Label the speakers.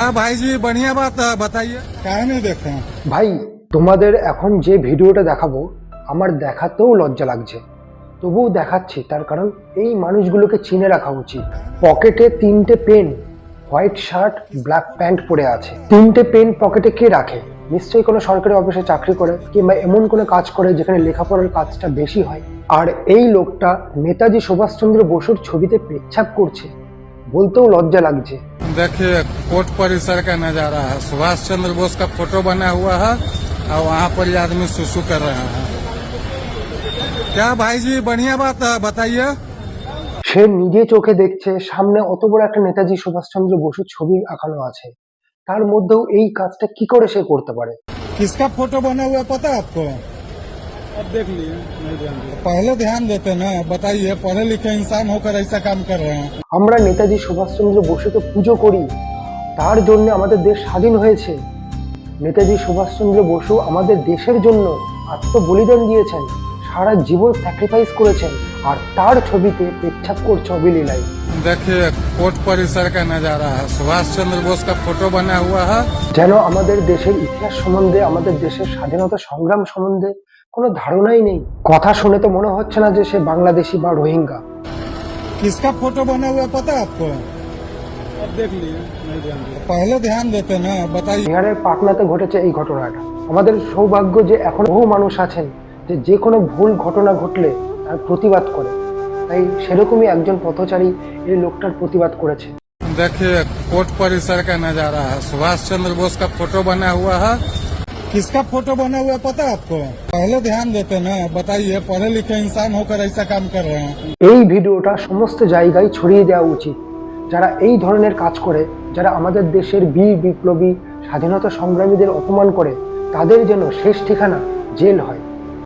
Speaker 1: क्या भाई जी बढ़िया बात है, बताइए काहे नहीं देखते हैं।
Speaker 2: ভাই তোমাদের এখন যে ভিডিওটা দেখাবো আমার দেখাতেও লজ্জা লাগছে, তবুও দেখাচ্ছি। তার কারণ এই মানুষগুলোকে চিনে রাখা উচিত। পকেটে 3টে pen, white shirt, black pant পরে আছে। 3টে পেন পকেটে কে রাখে? নিশ্চয়ই কোনো সরকারি অফিসে চাকরি করে কিংবা এমন কোনো কাজ করে যেখানে লেখাপড়ার কাজটা বেশি হয়। আর এই লোকটা নেতাজি সুভাষচন্দ্র বসুর ছবিতে পেচ্ছাপ করছে, বলতেও লজ্জা লাগছে।
Speaker 1: देखिए कोर्ट परिसर का नजारा है, सुभाष चंद्र बोस का फोटो बना हुआ है और वहाँ पर ये आदमी सुसु कर रहे हैं। क्या भाई जी बढ़िया बात है, बताइए।
Speaker 2: সে নিজে চোখে দেখছে সামনে অত বড় একটা নেতাজি সুভাষচন্দ্র বসুর ছবি আঁকানো আছে, তার মধ্যেও এই কাজটা কি করে সে করতে পারে?
Speaker 1: किसका फोटो बना हुआ है पता है आपको? अब देख लिए नहीं ध्यान दिया। पहले ध्यान देते ना, बताइए पढ़े लिखे इंसान होकर ऐसा काम कर रहे हैं।
Speaker 2: আমরা নেতাজি সুভাষচন্দ্র বসুকে পুজো করি, তার জন্য আমাদের দেশ স্বাধীন হয়েছে। নেতাজি সুভাষচন্দ্র বসু আমাদের দেশের জন্য আত্মবলিদান দিয়েছেন, সারা জীবন স্যাক্রিফাইস করেছেন, আর তার ছবিতে পেচ্ছাপ করছে অবিলীলায়।
Speaker 1: देखिए कोर्ट परिसर का नजारा है, सुभाष चंद्र बोस का फोटो बना हुआ है।
Speaker 2: যেন আমাদের দেশের ইতিহাস সম্বন্ধে, আমাদের দেশের স্বাধীনতা সংগ্রাম সম্বন্ধে কোনো ধারণাই নেই। কথা শুনে তো মনে হচ্ছে না যে সে বাংলাদেশি বা রোহিঙ্গা।
Speaker 1: किसका फोटो बना हुआ है पता है आपको? अब देख लिए नहीं ध्यान दिया। पहले ध्यान देते ना, बताइए।
Speaker 2: বিহারের পাটনাতে ঘটেছে এই ঘটনাটা। আমাদের সৌভাগ্য যে এখন বহু মানুষ আছেন যে কোনো ভুল ঘটনা ঘটলে তার প্রতিবাদ করে, তাই সেরকমই একজন পথচারী এই লোকটার প্রতিবাদ করেছে।
Speaker 1: देखिए कोर्ट परिसर का नजारा है, सुभाष चंद्र बोस का फोटो बना हुआ है। किसका फोटो बना हुआ है पता है आपको? पहले ध्यान देते ना, बताइए पढ़े लिखे इंसान होकर ऐसा काम कर रहे हैं।
Speaker 2: এই ভিডিওটা সমস্ত জায়গায় ছড়িয়ে দেওয়া উচিত। যারা এই ধরনের কাজ করে, যারা আমাদের দেশের বীর বিপ্লবী স্বাধীনতা সংগ্রামীদের অপমান করে, তাদের যেন শেষ ঠিকানা জেল হয়।